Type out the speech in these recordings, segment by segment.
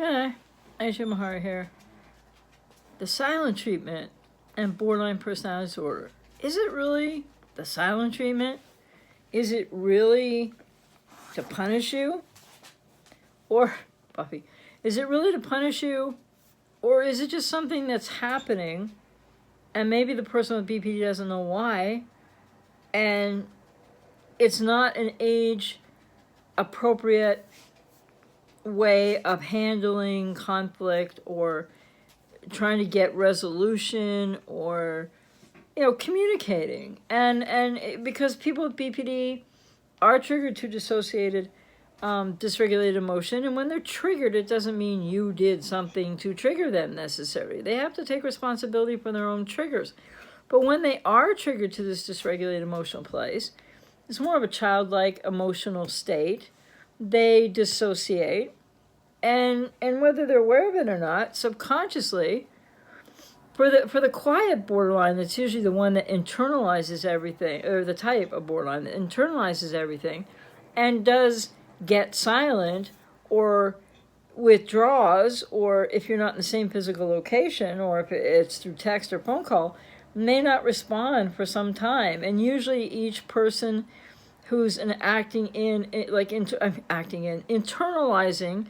Okay, Aisha Mahara here. The silent treatment and borderline personality disorder. Is it really the silent treatment? Is it really to punish you? Or, Buffy, is it really to punish you? Or is it just something that's happening and maybe the person with BPD doesn't know why, and it's not an age appropriate way of handling conflict or trying to get resolution or communicating, and because people with BPD are triggered to dissociated dysregulated emotion, and when they're triggered, it doesn't mean you did something to trigger them necessarily. They have to take responsibility for their own triggers. But when they are triggered to this dysregulated emotional place, it's more of a childlike emotional state. They dissociate, and whether they're aware of it or not, subconsciously, for the quiet borderline, that's usually the one that internalizes everything, or the type of borderline that internalizes everything, and does get silent or withdraws, or if you're not in the same physical location, or if it's through text or phone call, may not respond for some time. And usually each person who's internalizing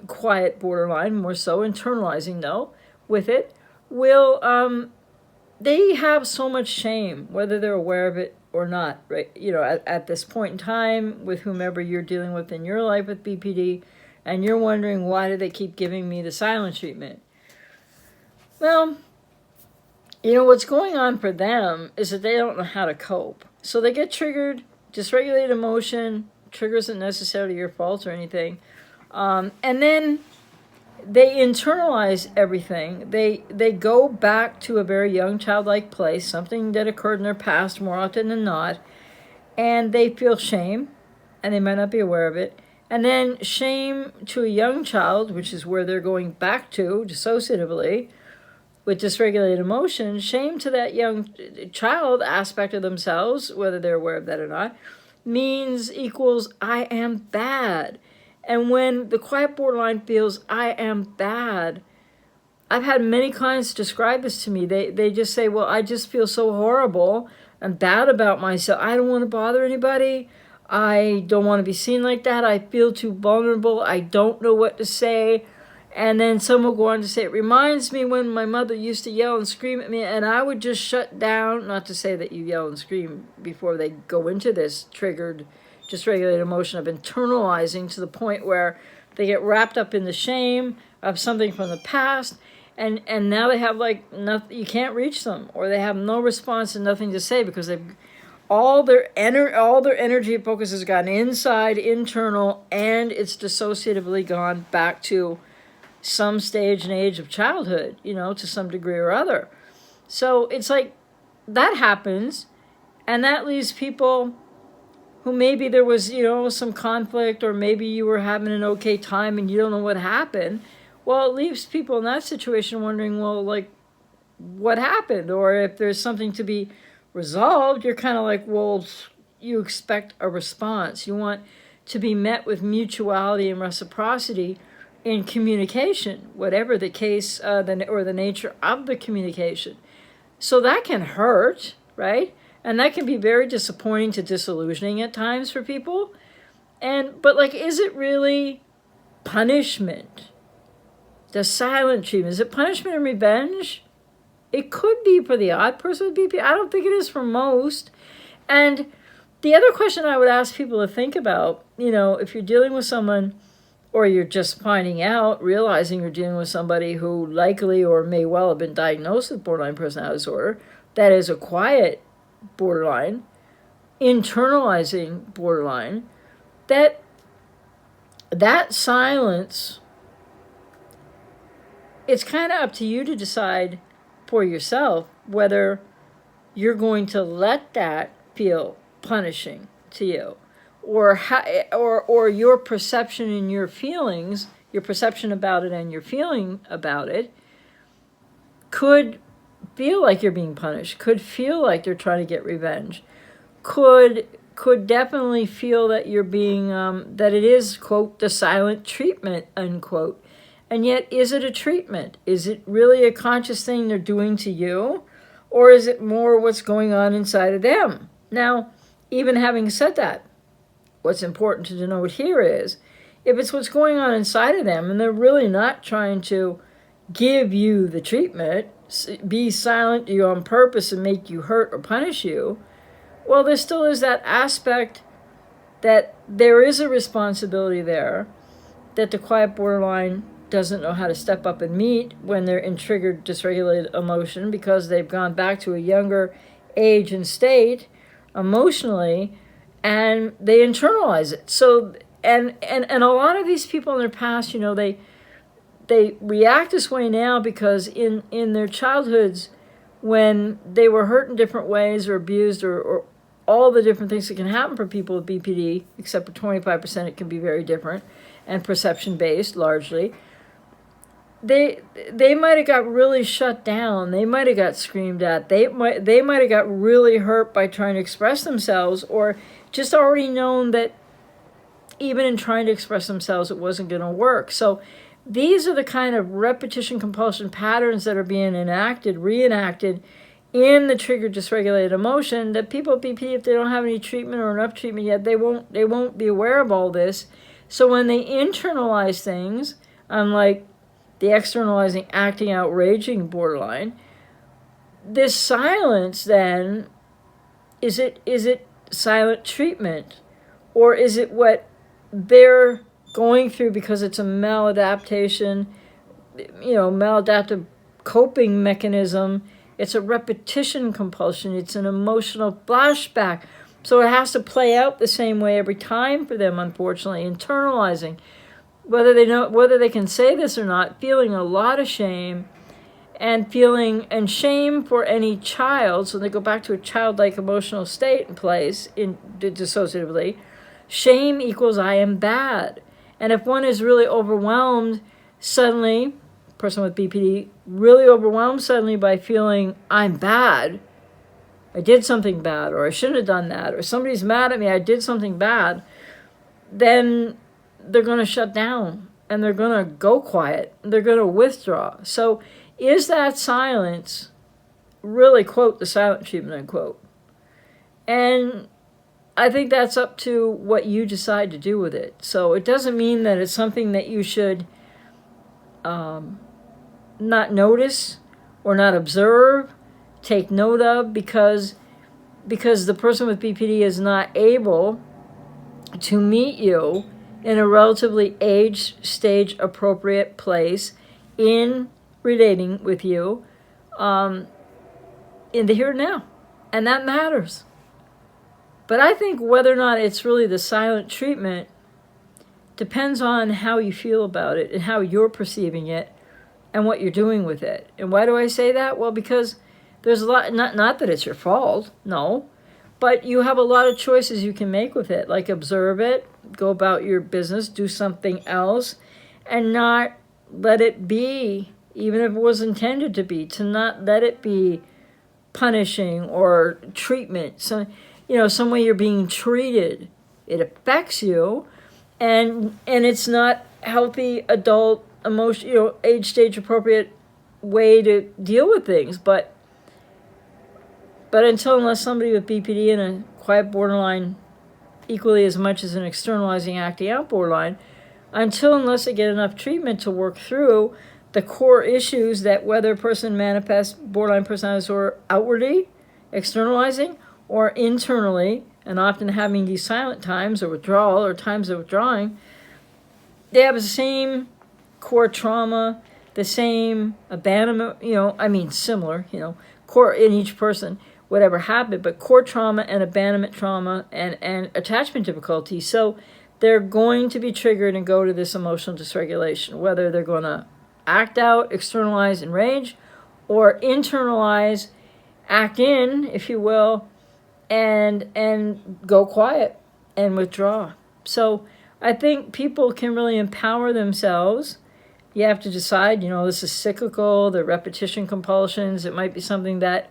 quiet borderline, more so internalizing though, with it, will they have so much shame, whether they're aware of it or not, right? At this point in time, with whomever you're dealing with in your life with BPD, and you're wondering, why do they keep giving me the silent treatment? Well, what's going on for them is that they don't know how to cope. So they get triggered, dysregulated emotion, triggers isn't necessarily your fault or anything. And then they internalize everything. They go back to a very young childlike place, something that occurred in their past more often than not, and they feel shame, and they might not be aware of it. And then shame to a young child, which is where they're going back to dissociatively with dysregulated emotion, shame to that young child aspect of themselves, whether they're aware of that or not, equals I am bad. And when the quiet borderline feels I am bad, I've had many clients describe this to me. They just say, well, I just feel so horrible and bad about myself. I don't want to bother anybody. I don't want to be seen like that. I feel too vulnerable. I don't know what to say. And then some will go on to say, it reminds me when my mother used to yell and scream at me, and I would just shut down. Not to say that you yell and scream before they go into this triggered dysregulated emotion of internalizing to the point where they get wrapped up in the shame of something from the past, and now they have nothing, you can't reach them, or they have no response and nothing to say because they've all their energy and focus has gone inside, internal, and it's dissociatively gone back to some stage and age of childhood, to some degree or other. So it's like that happens, and that leaves people who maybe there was, some conflict, or maybe you were having an okay time and you don't know what happened. Well, it leaves people in that situation wondering, well, what happened? Or if there's something to be resolved, you're kind of like, well, you expect a response. You want to be met with mutuality and reciprocity in communication, whatever the case or the nature of the communication. So that can hurt, right? And that can be very disappointing to disillusioning at times for people. But is it really punishment? The silent treatment, is it punishment and revenge? It could be for the odd person with BP. I don't think it is for most. And the other question I would ask people to think about, if you're dealing with someone, or you're just finding out, realizing you're dealing with somebody who likely or may well have been diagnosed with borderline personality disorder, that is a quiet borderline, internalizing borderline, that silence, it's kind of up to you to decide for yourself whether you're going to let that feel punishing to you, or your perception and your feelings, your perception about it and your feeling about it could feel like you're being punished, could feel like they're trying to get revenge, could could definitely feel that you're being, that it is, quote, the silent treatment, unquote. And yet, is it a treatment? Is it really a conscious thing they're doing to you? Or is it more what's going on inside of them? Now, even having said that, what's important to note here is, if it's what's going on inside of them and they're really not trying to give you the treatment, be silent to you on purpose and make you hurt or punish you, well, there still is that aspect that there is a responsibility there that the quiet borderline doesn't know how to step up and meet when they're in triggered, dysregulated emotion because they've gone back to a younger age and state emotionally, and they internalize it. So, and a lot of these people in their past, they react this way now because in their childhoods, when they were hurt in different ways or abused or all the different things that can happen for people with BPD, except for 25% it can be very different and perception-based largely, they might have got really shut down. They might have got screamed at. They might have got really hurt by trying to express themselves, or just already known that even in trying to express themselves, it wasn't going to work. So these are the kind of repetition compulsion patterns that are being reenacted in the triggered dysregulated emotion that people with BPD, if they don't have any treatment or enough treatment yet, they won't be aware of all this. So when they internalize things, unlike the externalizing, acting out, raging borderline, this silence then, is it silent treatment? Or is it what they're going through because it's a maladaptation, maladaptive coping mechanism? It's a repetition compulsion. It's an emotional flashback. So it has to play out the same way every time for them, unfortunately, internalizing. Whether they can say this or not, feeling a lot of shame, and shame for any child. So they go back to a childlike emotional state and place in dissociatively. Shame equals I am bad. And if one is really overwhelmed suddenly, person with BPD, really overwhelmed suddenly by feeling I'm bad, I did something bad, or I shouldn't have done that, or somebody's mad at me, I did something bad, then they're going to shut down and they're going to go quiet. They're going to withdraw. So is that silence really, quote, the silent treatment, unquote? And I think that's up to what you decide to do with it. So it doesn't mean that it's something that you should not notice or not observe, take note of, because the person with BPD is not able to meet you in a relatively age stage appropriate place in relating with you in the here and now. And that matters. But I think whether or not it's really the silent treatment depends on how you feel about it and how you're perceiving it and what you're doing with it. And why do I say that? Well, because there's a lot, not that it's your fault, no, but you have a lot of choices you can make with it, like observe it, go about your business, do something else, and not let it be, even if it was intended to be, to not let it be punishing or treatment. So, some way you're being treated. It affects you, and it's not healthy adult emotion, age stage appropriate way to deal with things. But unless somebody with BPD and a quiet borderline equally as much as an externalizing acting out borderline, unless they get enough treatment to work through the core issues that whether a person manifests borderline personality disorder outwardly, externalizing, or internally, and often having these silent times or withdrawal or times of withdrawing, they have the same core trauma, the same abandonment, similar, core in each person, whatever happened, but core trauma and abandonment trauma and attachment difficulty. So they're going to be triggered and go to this emotional dysregulation, whether they're going to act out, externalize, and rage, or internalize, act in, if you will, and go quiet and withdraw. So I think people can really empower themselves. You have to decide, this is cyclical, the repetition compulsions. It might be something that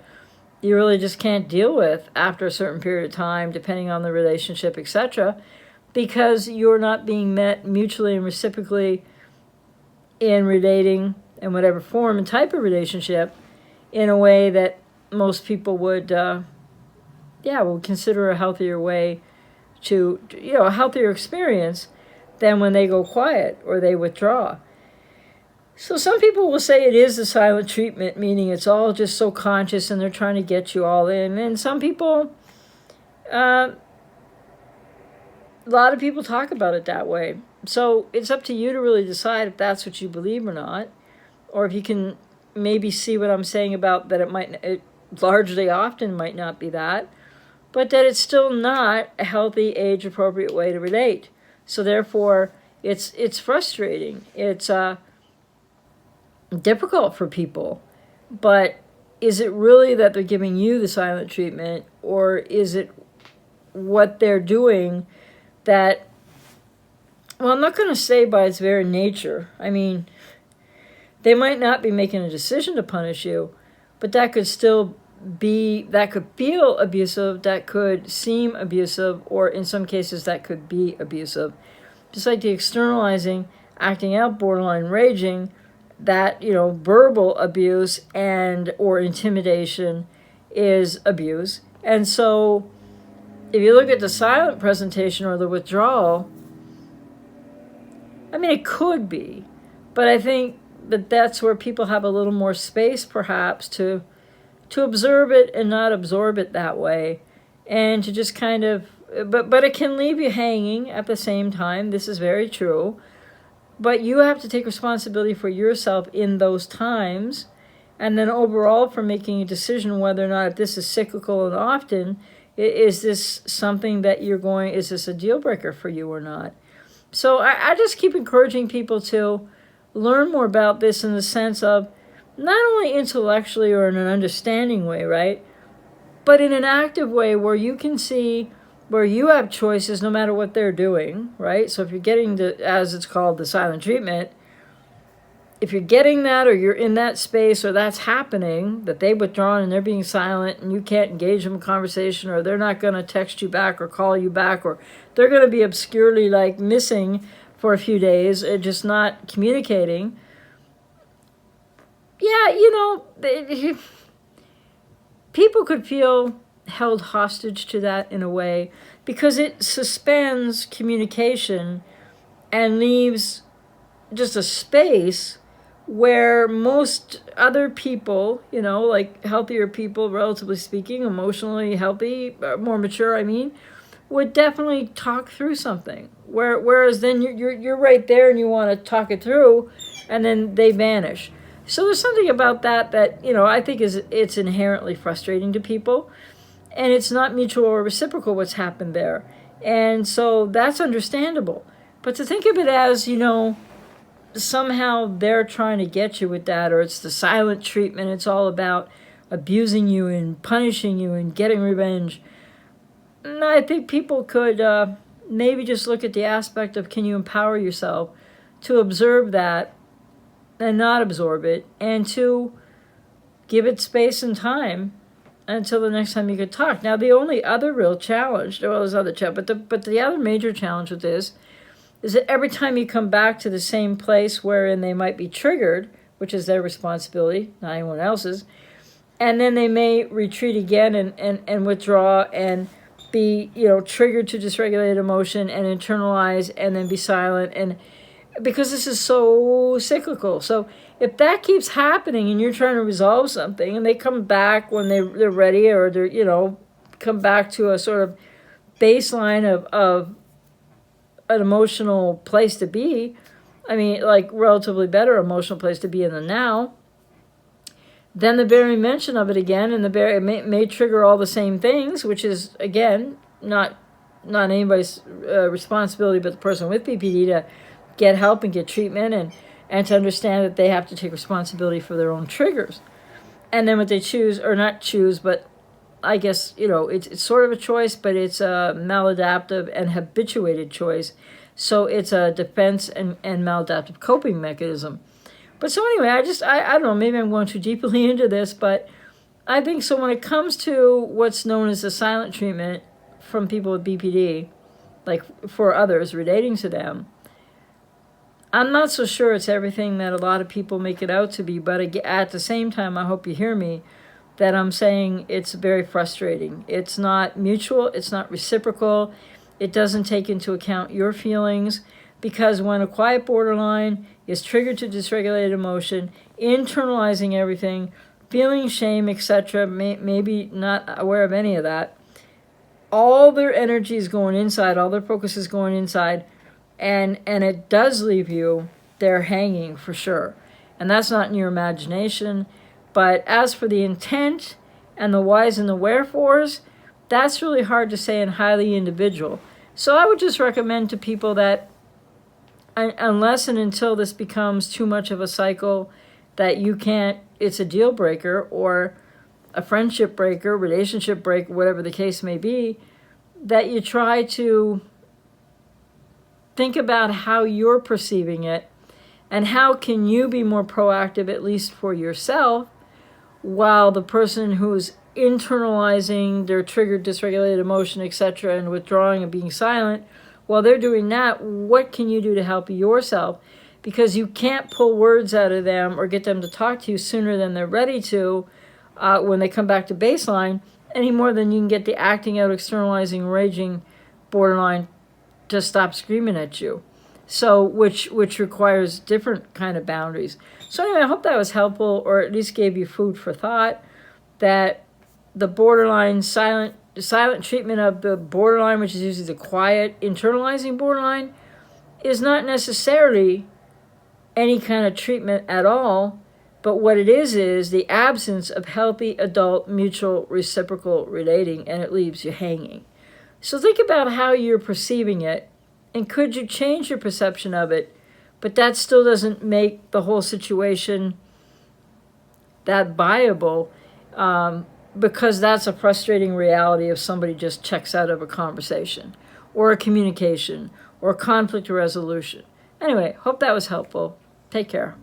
you really just can't deal with after a certain period of time, depending on the relationship, etc., because you're not being met mutually and reciprocally in relating in whatever form and type of relationship in a way that most people would consider a healthier way to, a healthier experience than when they go quiet or they withdraw. So some people will say it is the silent treatment, meaning it's all just so conscious and they're trying to get you all in. And some people, a lot of people talk about it that way. So it's up to you to really decide if that's what you believe or not, or if you can maybe see what I'm saying about that it largely often might not be that, but that it's still not a healthy, age-appropriate way to relate. So therefore, it's frustrating. It's difficult for people. But is it really that they're giving you the silent treatment, or is it what they're doing that, well, I'm not going to say by its very nature. I mean, they might not be making a decision to punish you, but that could still be, that could feel abusive, that could seem abusive, or in some cases that could be abusive. Just like the externalizing, acting out, borderline raging, that, verbal abuse and or intimidation is abuse. And so if you look at the silent presentation or the withdrawal, I mean, it could be, but I think that that's where people have a little more space perhaps to observe it and not absorb it that way, and to just kind of, but it can leave you hanging at the same time. This is very true. But you have to take responsibility for yourself in those times, and then overall for making a decision whether or not, if this is cyclical and often, is this something that is this a deal breaker for you or not? So I just keep encouraging people to learn more about this in the sense of not only intellectually or in an understanding way, right? But in an active way where you can see where you have choices no matter what they're doing, right? So if you're getting the, as it's called, the silent treatment, if you're getting that or you're in that space or that's happening, that they've withdrawn and they're being silent and you can't engage them in conversation, or they're not going to text you back or call you back, or they're going to be obscurely like missing for a few days, just not communicating. Yeah, people could feel held hostage to that in a way because it suspends communication and leaves just a space where most other people, like healthier people, relatively speaking, emotionally healthy, more mature, would definitely talk through something. Whereas then you're right there and you want to talk it through, and then they vanish. So there's something about that I think it's inherently frustrating to people, and it's not mutual or reciprocal what's happened there, and so that's understandable. But to think of it as somehow they're trying to get you with that, or it's the silent treatment, it's all about abusing you and punishing you and getting revenge. And I think people could maybe just look at the aspect of, can you empower yourself to observe that and not absorb it, and to give it space and time until the next time you could talk. Now, the only other real challenge, well, there's other challenge, but the other major challenge with this is that every time you come back to the same place wherein they might be triggered, which is their responsibility, not anyone else's, and then they may retreat again and withdraw and be, triggered to dysregulated emotion and internalize and then be silent, and because this is so cyclical. So if that keeps happening and you're trying to resolve something and they come back when they're ready, or they're, come back to a sort of baseline of an emotional place to be, like relatively better emotional place to be in the now, then the very mention of it again and it may trigger all the same things, which is, again, not anybody's responsibility but the person with PPD to get help and get treatment, and to understand that they have to take responsibility for their own triggers. And then what they choose, or not choose, but I guess, it's sort of a choice, but it's a maladaptive and habituated choice. So it's a defense and maladaptive coping mechanism. But so anyway, I don't know, maybe I'm going too deeply into this, but I think so. When it comes to what's known as the silent treatment from people with BPD, like for others relating to them, I'm not so sure it's everything that a lot of people make it out to be. But at the same time, I hope you hear me, that I'm saying it's very frustrating. It's not mutual. It's not reciprocal. It doesn't take into account your feelings, because when a quiet borderline is triggered to dysregulated emotion, internalizing everything, feeling shame, etc., maybe not aware of any of that, all their energy is going inside, all their focus is going inside, and it does leave you there hanging for sure. And that's not in your imagination. But as for the intent and the whys and the wherefores, that's really hard to say and highly individual. So I would just recommend to people that unless and until this becomes too much of a cycle that you can't, it's a deal breaker or a friendship breaker, relationship break, whatever the case may be, that you try to think about how you're perceiving it and how can you be more proactive, at least for yourself, while the person who's internalizing their triggered dysregulated emotion, etc., and withdrawing and being silent, while they're doing that, what can you do to help yourself? Because you can't pull words out of them or get them to talk to you sooner than they're ready to when they come back to baseline, any more than you can get the acting out, externalizing, raging borderline to stop screaming at you. So, which requires different kind of boundaries. So anyway, I hope that was helpful, or at least gave you food for thought, that the borderline silent treatment of the borderline, which is usually the quiet, internalizing borderline, is not necessarily any kind of treatment at all, but what it is the absence of healthy adult mutual reciprocal relating, and it leaves you hanging. So think about how you're perceiving it, and could you change your perception of it? But that still doesn't make the whole situation that viable, because that's a frustrating reality if somebody just checks out of a conversation or a communication or conflict resolution. Anyway, hope that was helpful. Take care.